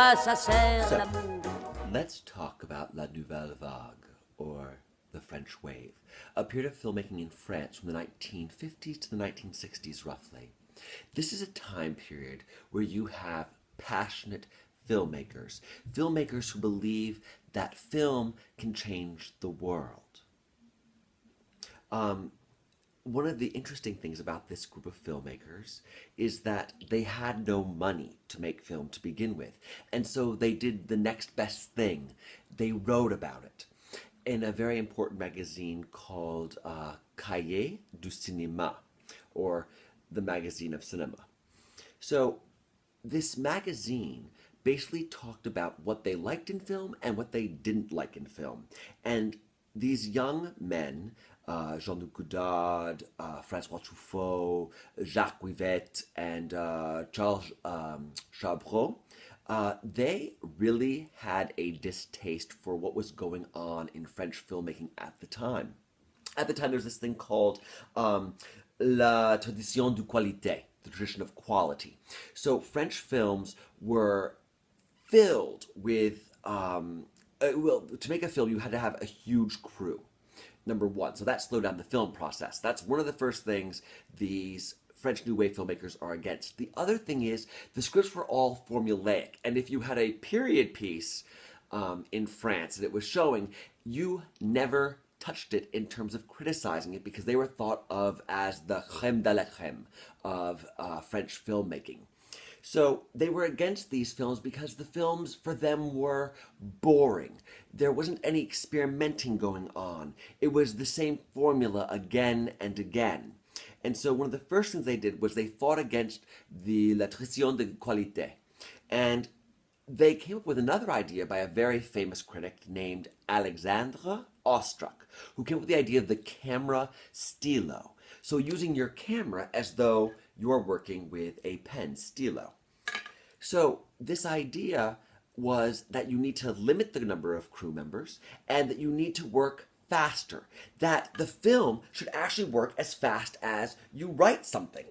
quoi ça sert So, l'amour? let's talk about La Nouvelle Vague, or the French Wave, a period of filmmaking in France from the 1950s to the 1960s, roughly. This is a time period where you have passionate filmmakers who believe that film can change the world. One of the interesting things about this group of filmmakers is that they had no money to make film to begin with. And so they did the next best thing. They wrote about it in a very important magazine called Cahiers du Cinéma, or the Magazine of Cinema. So this magazine basically talked about what they liked in film and what they didn't like in film. And these young men, Jean-Luc Godard, Francois Truffaut, Jacques Rivette, and Charles Chabrol, they really had a distaste for what was going on in French filmmaking at the time. At the time, there was this thing called la tradition de qualité, the tradition of quality. So French films were filled with well, to make a film, you had to have a huge crew. Number one, so that slowed down the film process. That's one of the first things these French New Wave filmmakers are against. The other thing is the scripts were all formulaic, and if you had a period piece in France and it was showing, you never touched it in terms of criticizing it because they were thought of as the crème de la crème of French filmmaking. So they were against these films because the films for them were boring. There wasn't any experimenting going on. It was the same formula again and again. And so one of the first things they did was they fought against the la tradition de qualité. And they came up with another idea by a very famous critic named Alexandre Ostrach, who came up with the idea of the camera stylo. So using your camera as though you're working with a pen stylo. So this idea was that you need to limit the number of crew members and that you need to work faster. That the film should actually work as fast as you write something.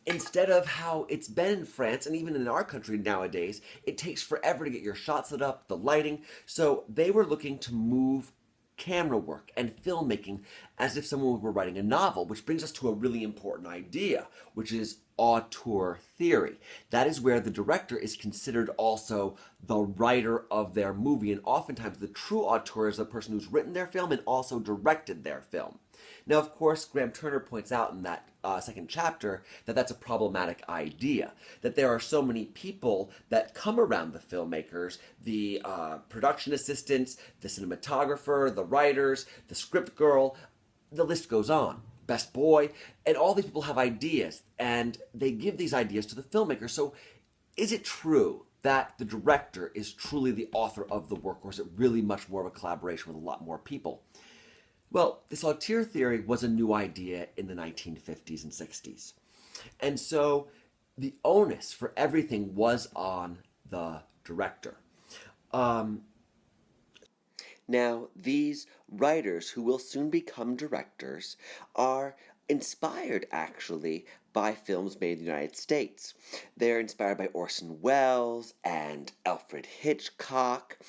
Instead of how it's been in France and even in our country nowadays, it takes forever to get your shots lit up, the lighting. So they were looking to move camera work and filmmaking as if someone were writing a novel, which brings us to a really important idea, which is auteur theory. That is where the director is considered also the writer of their movie, and oftentimes the true auteur is the person who's written their film and also directed their film. Now, of course, Graham Turner points out in that second chapter that that's a problematic idea, that there are so many people that come around the filmmakers, the production assistants, the cinematographer, the writers, the script girl, the list goes on. Best boy, and all these people have ideas, and they give these ideas to the filmmaker. So is it true that the director is truly the author of the work, or is it really much more of a collaboration with a lot more people? Well, this auteur theory was a new idea in the 1950s and 60s. And so the onus for everything was on the director. Now, these writers, who will soon become directors, are inspired actually by films made in the United States. They're inspired by Orson Welles and Alfred Hitchcock,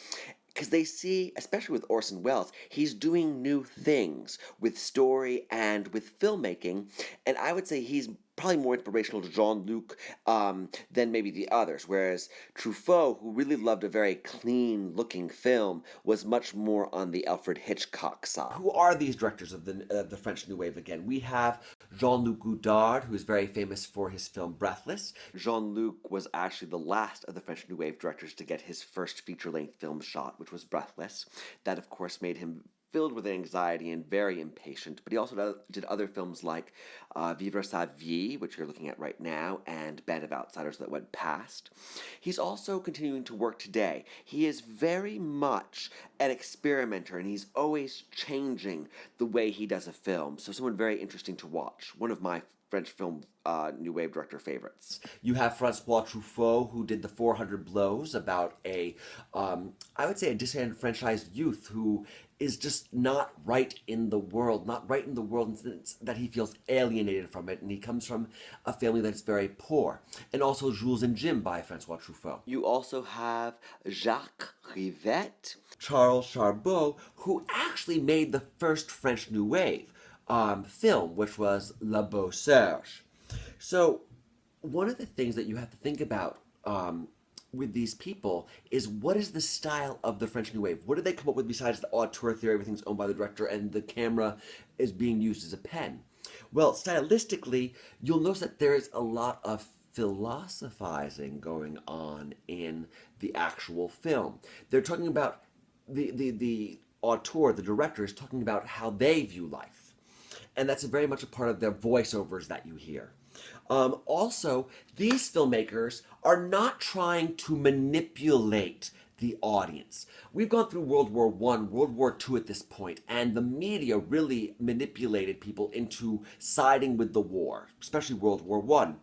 because they see, especially with Orson Welles, he's doing new things with story and with filmmaking, and I would say he's probably more inspirational to Jean-Luc than maybe the others, whereas Truffaut, who really loved a very clean-looking film, was much more on the Alfred Hitchcock side. Who are these directors of the French New Wave again? We have Jean-Luc Godard, who is very famous for his film Breathless. Jean-Luc was actually the last of the French New Wave directors to get his first feature-length film shot, which was Breathless. That, of course, made him filled with anxiety and very impatient, but he also did other films like Vivre sa vie, which you're looking at right now, and Band of Outsiders that went past. He's also continuing to work today. He is very much an experimenter, and he's always changing the way he does a film, so someone very interesting to watch. One of my French film New Wave director favorites. You have Francois Truffaut, who did The 400 Blows, about I would say, a disenfranchised youth who is just not right in the world, in the sense that he feels alienated from it, and he comes from a family that's very poor. And also Jules and Jim by Francois Truffaut. You also have Jacques Rivette, Charles Charbot, who actually made the first French New Wave film, which was La Beau Serge. So one of the things that you have to think about with these people is, what is the style of the French New Wave? What did they come up with besides the auteur theory, everything's owned by the director and the camera is being used as a pen? Well, stylistically, you'll notice that there is a lot of philosophizing going on in the actual film. They're talking about the auteur, the director, is talking about how they view life. And that's very much a part of their voiceovers that you hear. Also, these filmmakers are not trying to manipulate the audience. We've gone through World War I, World War II at this point, and the media really manipulated people into siding with the war, especially World War I.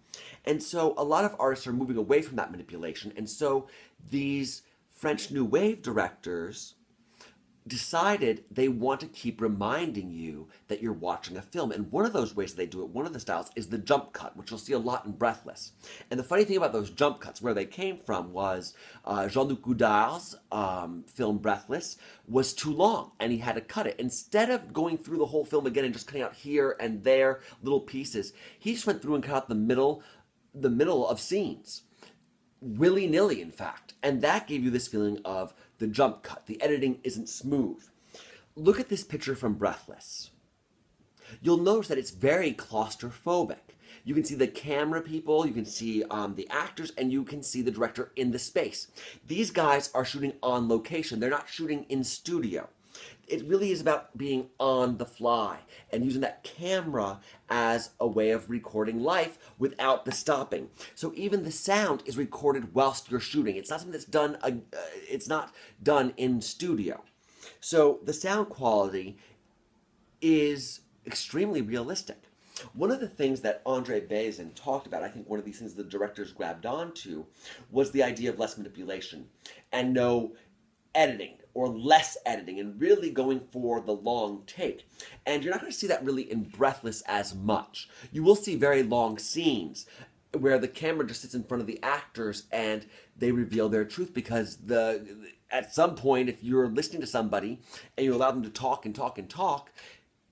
And so a lot of artists are moving away from that manipulation, and so these French New Wave directors decided they want to keep reminding you that you're watching a film. And one of those ways that they do it, one of the styles, is the jump cut, which you'll see a lot in Breathless. And the funny thing about those jump cuts, where they came from, was Jean-Luc Godard's film Breathless was too long, and he had to cut it. Instead of going through the whole film again and just cutting out here and there little pieces, he just went through and cut out the middle of scenes. Willy-nilly, in fact. And that gave you this feeling of the jump cut. The editing isn't smooth. Look at this picture from Breathless. You'll notice that it's very claustrophobic. You can see the camera people, you can see the actors, and you can see the director in the space. These guys are shooting on location. They're not shooting in studio. It really is about being on the fly and using that camera as a way of recording life without the stopping. So even the sound is recorded whilst you're shooting. It's not something that's done. It's not done in studio. So the sound quality is extremely realistic. One of the things that Andre Bazin talked about, I think one of these things the directors grabbed onto, was the idea of less manipulation and no editing, or less editing, and really going for the long take. And you're not going to see that really in Breathless as much. You will see very long scenes where the camera just sits in front of the actors and they reveal their truth, because at some point, if you're listening to somebody and you allow them to talk and talk and talk,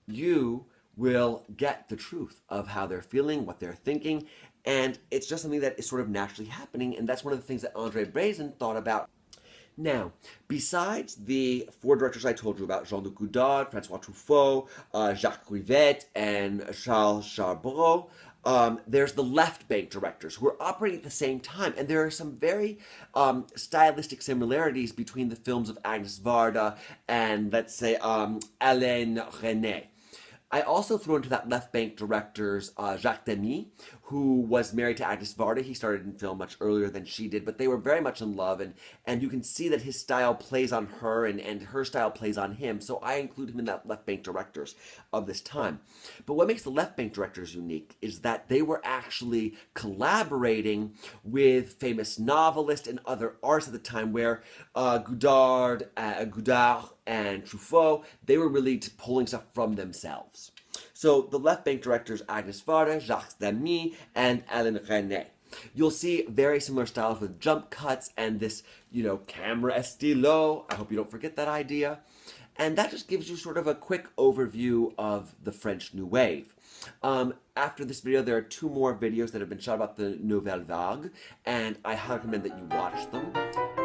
you will get the truth of how they're feeling, what they're thinking, and it's just something that is sort of naturally happening, and that's one of the things that Andre Bazin thought about. Now, besides the four directors I told you about, Jean-Luc Godard, Francois Truffaut, Jacques Rivette, and Charles Charbot, there's the left bank directors who are operating at the same time, and there are some very stylistic similarities between the films of Agnes Varda and, let's say, Alain Resnais. I also threw into that left bank directors Jacques Demy, who was married to Agnes Varda. He started in film much earlier than she did, but they were very much in love, and you can see that his style plays on her and her style plays on him, so I include him in that left bank directors of this time. But what makes the left bank directors unique is that they were actually collaborating with famous novelists and other artists at the time, where Godard and Truffaut, they were really pulling stuff from themselves. So the left bank directors, Agnes Varda, Jacques Demy, and Alain Resnais. You'll see very similar styles with jump cuts and this, camera stylo. I hope you don't forget that idea. And that just gives you sort of a quick overview of the French New Wave. After this video, there are 2 more videos that have been shot about the Nouvelle Vague, and I highly recommend that you watch them.